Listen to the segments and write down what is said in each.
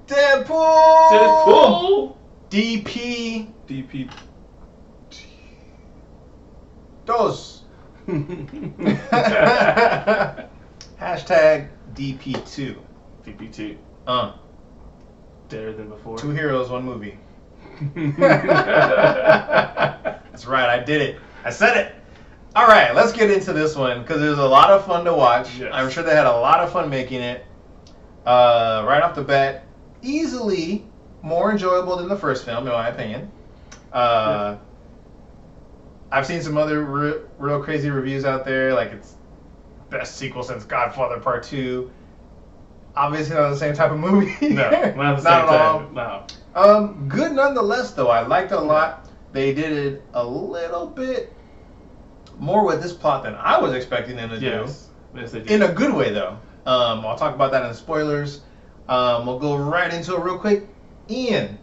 Deadpool! Deadpool! DP. Dos. Hashtag DP2. DP2. Better than before. 2 heroes, 1 movie. That's right, I did it. I said it. All right, let's get into this one because it was a lot of fun to watch. Yes. I'm sure they had a lot of fun making it. Right off the bat, easily more enjoyable than the first film, in my opinion. I've seen some other real crazy reviews out there, like it's best sequel since Godfather Part 2. Obviously not the same type of movie. No, not the same time. No. Good nonetheless, though. I liked it a lot. They did it a little bit more with this plot than I was expecting them to do. Yes, they did. In a good way, though. I'll talk about that in the spoilers. We'll go right into it real quick. Ian,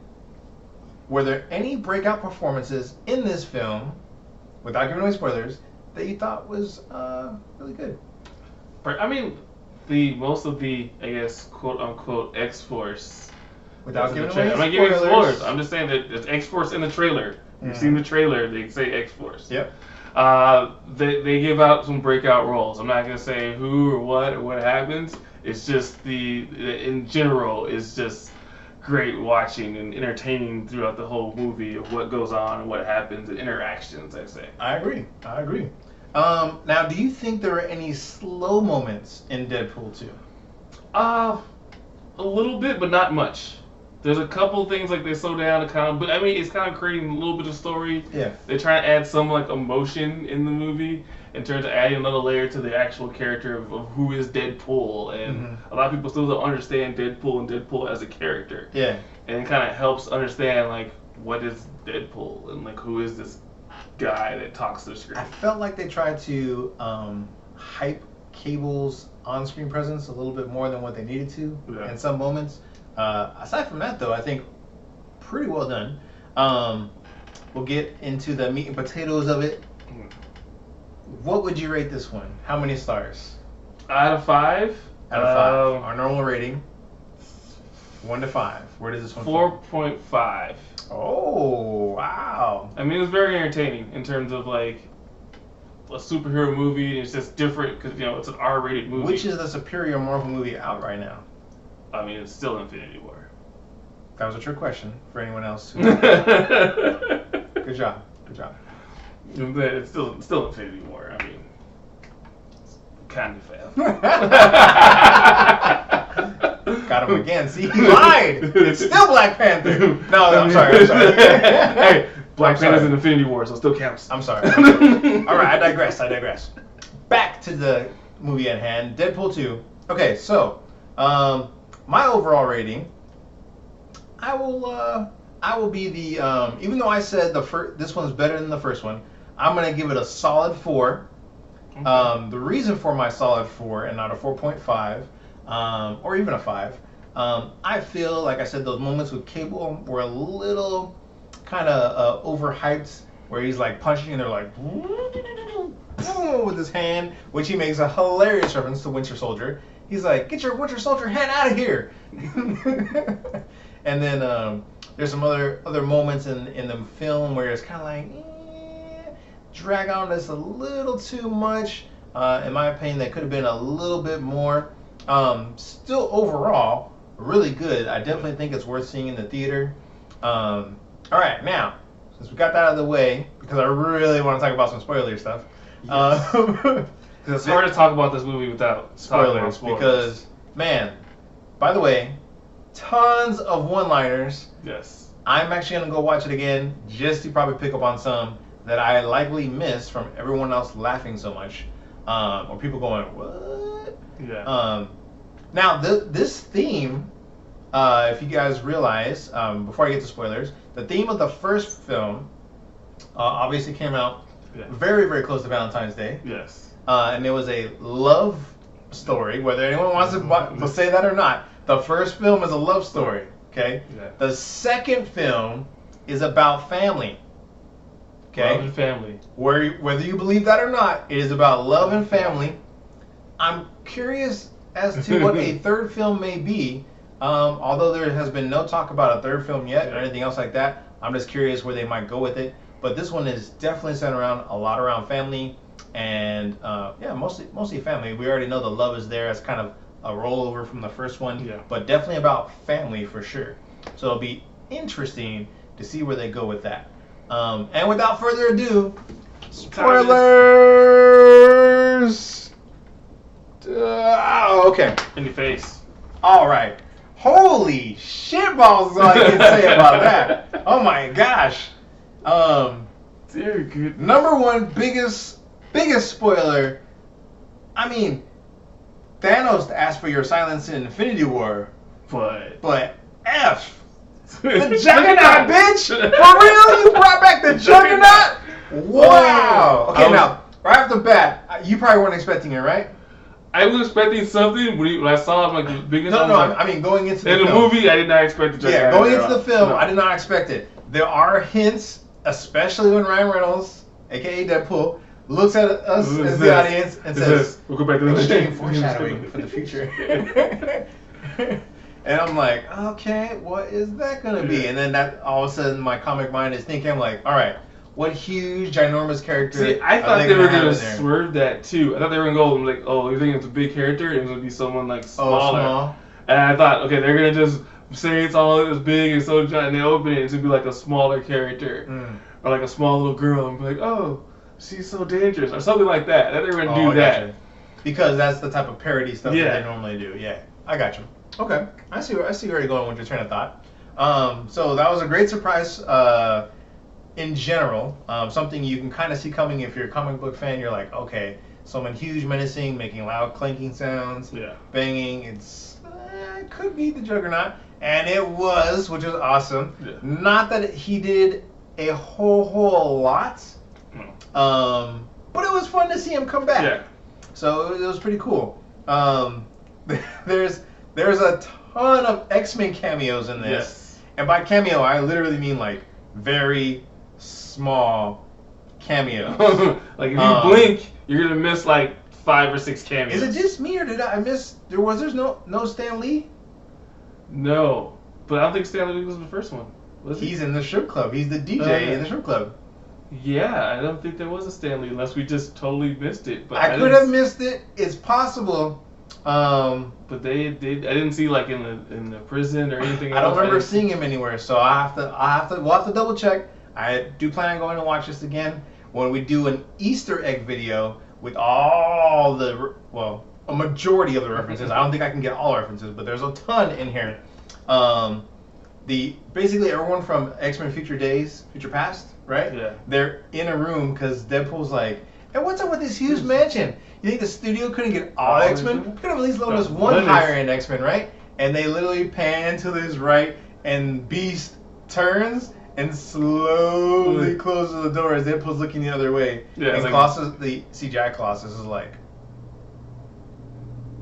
were there any breakout performances in this film, without giving away spoilers, that you thought was really good? I mean, most of the, I guess, quote unquote, X-Force. Without giving away I'm not giving spoilers. I'm just saying that there's X-Force in the trailer. You've seen the trailer, they say X-Force. Yep. They give out some breakout roles. I'm not going to say who or what happens. It's just in general, it's just great watching and entertaining throughout the whole movie of what goes on and what happens and interactions, I say. I agree. Now, do you think there are any slow moments in Deadpool 2? A little bit, but not much. There's a couple things like they slow down to kind of, but I mean, it's kind of creating a little bit of story. Yeah. They try to add some like emotion in the movie in terms of adding another layer to the actual character of who is Deadpool, and a lot of people still don't understand Deadpool and Deadpool as a character. Yeah. And it kind of helps understand like what is Deadpool and like who is this guy that talks to the screen. I felt like they tried to hype Cable's on-screen presence a little bit more than what they needed to in some moments. Aside from that, though, I think pretty well done. We'll get into the meat and potatoes of it. What would you rate this one? How many stars? Out of 5? Out of 5. Our normal rating, 1 to 5. Where does this one fall? 4.5. Oh, wow. I mean, it was very entertaining in terms of like a superhero movie. It's just different because, it's an R-rated movie. Which is the superior Marvel movie out right now? I mean, it's still Infinity War. That was a trick question for anyone else. Good job. It's still Infinity War. I mean, it's kind of fail. Got him again. See, he lied. It's still Black Panther. No, I'm sorry. Hey, Black Panther's in Infinity War, so it still counts. I'm sorry. All right, I digress. Back to the movie at hand, Deadpool 2. Okay, so my overall rating, I will be the even though I said this one's better than the first one, I'm gonna give it a solid 4. Okay. The reason for my solid 4 and not a 4.5, or even a 5, I feel like I said those moments with Cable were a little kind of overhyped, where he's like punching and they're like with his hand, which he makes a hilarious reference to Winter Soldier. He's like, "Get your Winter Soldier hand out of here!" And then there's some other moments in the film where it's kind of like drag on this a little too much. In my opinion, that could have been a little bit more. Still overall really good. I definitely think it's worth seeing in the theater. All right, now since we got that out of the way, because I really want to talk about some spoiler stuff. Yes. It's hard to talk about this movie without spoilers. Because, man, by the way, tons of one-liners. Yes. I'm actually going to go watch it again just to probably pick up on some that I likely missed from everyone else laughing so much. Or people going, what? Yeah. Now, this theme, if you guys realize, before I get to spoilers, the theme of the first film obviously came out very, very close to Valentine's Day. Yes. And it was a love story, whether anyone wants to say that or not. The first film is a love story, okay? Yeah. The second film is about family, okay? Love and family. Whether you believe that or not, it is about love and family. I'm curious as to what a third film may be, Although there has been no talk about a third film yet or anything else like that, I'm just curious where they might go with it. But this one is definitely centered around a lot around family, and mostly family. We already know the love is there as kind of a rollover from the first one, but definitely about family for sure. So it'll be interesting to see where they go with that. And without further ado, spoilers. Okay. In your face. All right. Holy shitballs is all I can say about that. Oh my gosh. Dear good. Number one biggest spoiler. I mean, Thanos asked for your silence in Infinity War, but F the Juggernaut, bitch. For real, you brought back the Juggernaut? Wow. Okay, now right off the bat, you probably weren't expecting it, right? I was expecting something when I saw it, like the biggest. No, I mean going into the film. In the movie, I did not expect the Juggernaut. Yeah, going into the film, I did not expect it. There are hints, especially when Ryan Reynolds, aka DeadPool, looks at us as the audience and says, "We'll go back to the extreme foreshadowing for the future." And I'm like, okay, what is that gonna be? And then that all of a sudden, my comic mind is thinking, I'm like, all right. What huge, ginormous character? See, I thought they were gonna swerve that too. I thought they were gonna go like, oh, you think it's a big character? It's gonna be someone like smaller. Small. And I thought, okay, they're gonna just say it's all as big and so giant, and they open it, it's gonna be like a smaller character, or like a small little girl, and be like, oh, she's so dangerous, or something like that. I thought they were gonna do that. Gotcha. Because that's the type of parody stuff that they normally do. Yeah, I got you. Okay, I see where you're going with your train of thought. So that was a great surprise. In general, something you can kind of see coming if you're a comic book fan. You're like, okay, someone huge, menacing, making loud clanking sounds, banging. It could be the Juggernaut, and it was, which was awesome. Yeah. Not that he did a whole lot, but it was fun to see him come back. Yeah. So it was pretty cool. There's a ton of X-Men cameos in this, and by cameo I literally mean like very small cameo. Like if you blink, you're gonna miss like 5 or 6 cameos. Is it just me, or did I miss? There's no Stan Lee? No, but I don't think Stan Lee was in the first one. Was he? He's in the strip club. He's the DJ in the strip club. Yeah, I don't think there was a Stan Lee unless we just totally missed it. But I could have missed it. It's possible. But I didn't see like in the prison or anything. I don't remember seeing him anywhere, so we'll have to double check. I do plan on going to watch this again when we do an Easter egg video with all the a majority of the references. I don't think I can get all references, but there's a ton in here. Basically everyone from X-Men Future Past, right? Yeah. They're in a room because Deadpool's like, hey, what's up with this huge mansion? You think the studio couldn't get all X-Men? Could have at least loaned us one higher-end X-Men, right? And they literally pan to his right, and Beast turns and slowly closes the door as Deadpool's looking the other way. Yeah, and Colossus, the CGI Colossus, is like...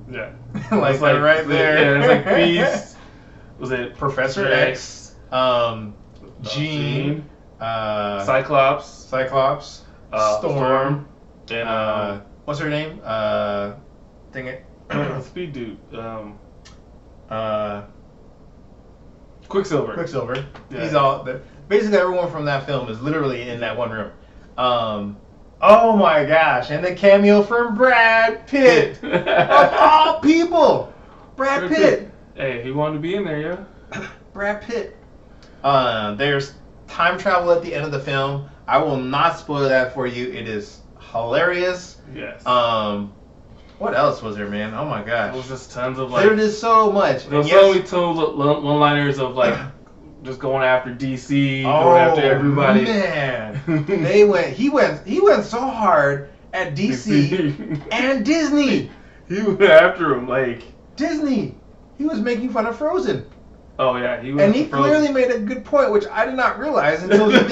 Yeah. like right there. Yeah, it's like Beast. Was it Professor X? Jean. Cyclops. Storm. And what's her name? Dang it. Speed dude. Quicksilver. Yeah. He's all there. Basically, everyone from that film is literally in that one room. Oh my gosh! And the cameo from Brad Pitt of all people. Brad Pitt. Hey, he wanted to be in there, yeah. Brad Pitt. There's time travel at the end of the film. I will not spoil that for you. It is hilarious. Yes. What else was there, man? Oh my gosh. There was just tons of like. There is so much. There was so many one-liners of like just going after DC, going after everybody. Man, He went so hard at DC and Disney. He went after him like Disney. He was making fun of Frozen. Oh yeah, he clearly made a good point, which I did not realize until he did.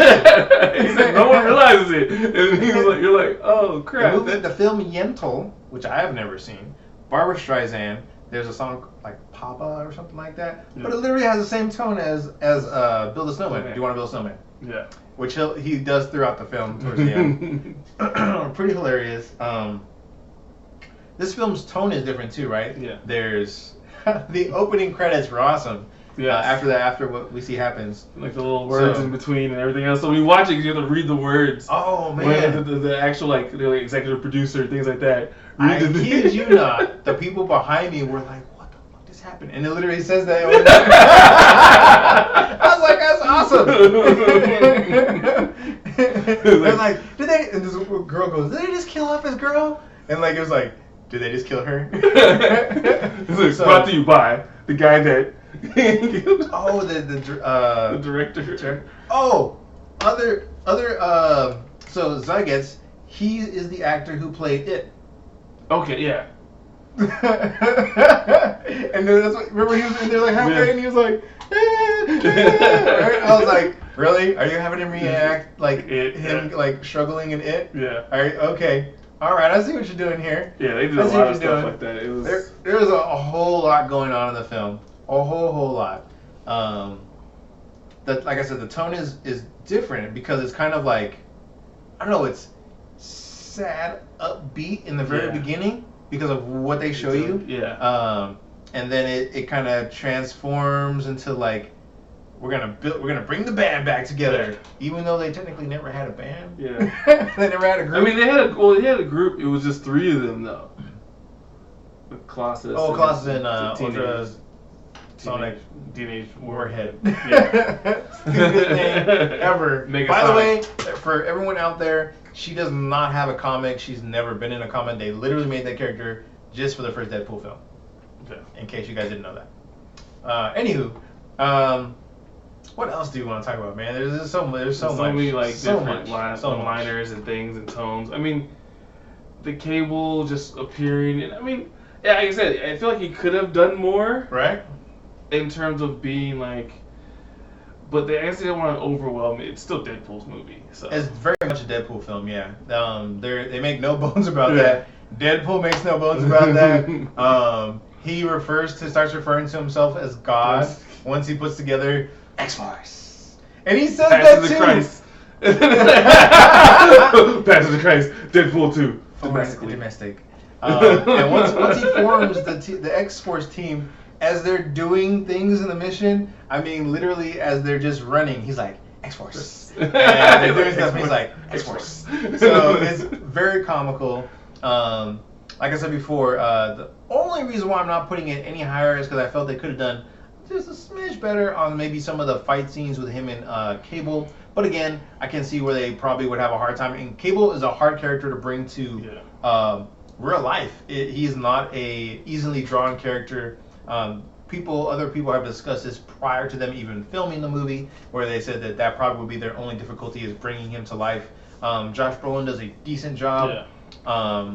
He said no one realizes it, and he was like, "You're like, oh crap." The film Yentl, which I have never seen, Barbra Streisand. There's a song like Papa or something like that, but it literally has the same tone as Build a Snowman. Do you want to build a snowman? Yeah. Which he does throughout the film towards the end. Pretty hilarious. This film's tone is different too, right? Yeah. There's the opening credits were awesome. Yeah. After what we see happens, like the little words in between and everything else. So when you watch it, you have to read the words. Oh man, when the actual like the executive producer, things like that. I kid you not, the people behind me were like, "What the fuck just happened?" And it literally says that. I was like, "That's awesome." They're like, "Did they?" And this girl goes, "Did they just kill off his girl?" And like it was like, "Did they just kill her?" It's brought to you by the guy that. Oh, the director. Oh, so Zygetz, he is the actor who played It. Okay, yeah. And then that's what, remember he was in there like halfway and he was like, right? I was like, really? Are you having him react like him like struggling in It? Yeah. All right, okay. All right, I see what you're doing here. Yeah, they did a lot of stuff like that. It was there was a whole lot going on in the film. A whole lot. Like I said, the tone is different because it's kind of like, I don't know, it's sad, upbeat in the very beginning because of what they show you. Yeah. And then it kind of transforms into like, we're gonna bring the band back together, even though they technically never had a band. Yeah. They never had a group. I mean, they had a group. It was just 3 of them though. Colossus. Colossus and Ultra Sonic Teenage Warhead. Yeah. Stupidest name ever. Mega By the way, for everyone out there, she does not have a comic. She's never been in a comic. They literally made that character just for the first Deadpool film. Okay. In case you guys didn't know that. Anywho, what else do you want to talk about, man? There's so much. There's so many like so different liners and things and tones. I mean, the Cable just appearing, and I mean, yeah, like I said, I feel like he could have done more, right? In terms of being like, but I guess they don't want to overwhelm it. It's still Deadpool's movie, so it's very much a Deadpool film. Yeah, they make no bones about that. Deadpool makes no bones about that. He starts referring to himself as God once he puts together X-Force, and he says that too. Christ. Pastor the Christ. Deadpool 2. Domestic. And once he forms the X-Force team. As they're doing things in the mission, I mean, literally, as they're just running, he's like, X-Force. And they're doing stuff, and he's like, X-Force. So it's very comical. Like I said before, the only reason why I'm not putting it any higher is because I felt they could have done just a smidge better on maybe some of the fight scenes with him and Cable. But again, I can see where they probably would have a hard time. And Cable is a hard character to bring to real life. He is not a easily drawn character. Other people have discussed this prior to them even filming the movie, where they said that probably would be their only difficulty is bringing him to life. Josh Brolin does a decent job. Yeah.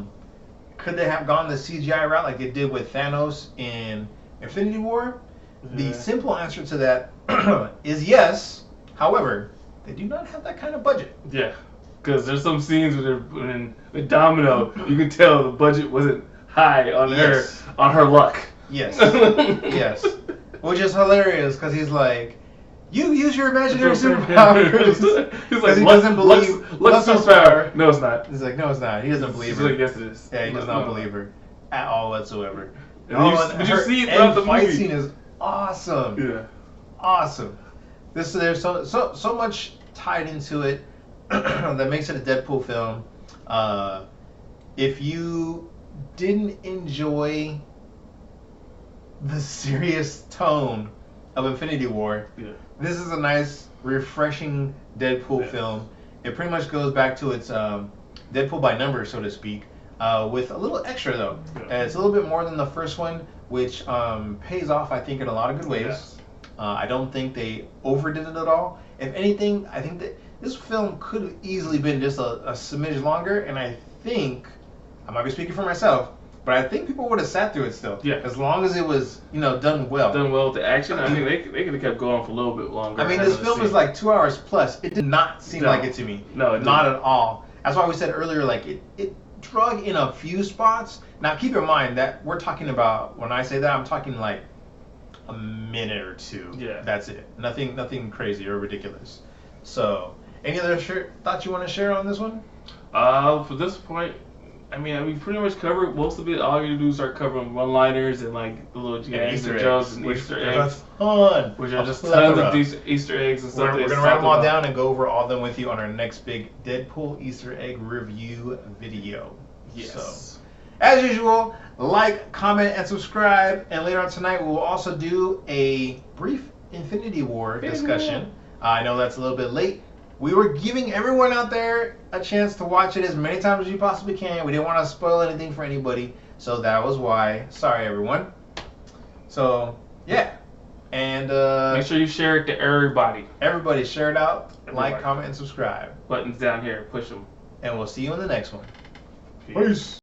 Could they have gone the CGI route like they did with Thanos in Infinity War? Yeah. The simple answer to that is yes. However, they do not have that kind of budget. Yeah, because there's some scenes with Domino, you can tell the budget wasn't high on her luck. Yes. Yes. Which is hilarious because he's like, you use your imaginary superpowers. He's like, he doesn't believe Lux superpower. No, it's not. He's like, no, it's not. He doesn't believe her. Like, yes, it is. Yeah, he does not believe her at all whatsoever. And you see it throughout the movie. Fight scene is awesome. Yeah. Awesome. There's so much tied into it that makes it a Deadpool film. If you didn't enjoy the serious tone of Infinity War, this is a nice, refreshing Deadpool film. It pretty much goes back to its Deadpool by number, so to speak, with a little extra though. It's a little bit more than the first one, which pays off, I think, in a lot of good ways. I don't think they overdid it at all. If anything, I think that this film could have easily been just a smidge longer, and I think, I might be speaking for myself, but I think people would have sat through it still. Yeah. As long as it was, done well. Done well with the action. I mean, they could have kept going for a little bit longer. I mean, this film is like 2 hours plus. It did not seem like it to me. No, it not at all. That's why we said earlier, like, it drug in a few spots. Now, keep in mind that we're talking about, when I say that, I'm talking like a minute or two. Yeah. That's it. Nothing crazy or ridiculous. So, any other thoughts you want to share on this one? For this point, I mean, we pretty much covered most of it. All you do is start covering one-liners and like the little gags and jokes and Easter eggs, which are just tons of these Easter eggs and stuff. We're gonna write them all down and go over all of them with you on our next big Deadpool Easter egg review video. Yes. So, as usual, like, comment, and subscribe. And later on tonight, we will also do a brief Infinity War discussion. I know that's a little bit late. We were giving everyone out there a chance to watch it as many times as you possibly can. We didn't want to spoil anything for anybody, so that was why. Sorry, everyone. So, yeah. And make sure you share it to everybody. Everybody share it out. Like, comment, and subscribe. Buttons down here. Push them. And we'll see you in the next one. Peace.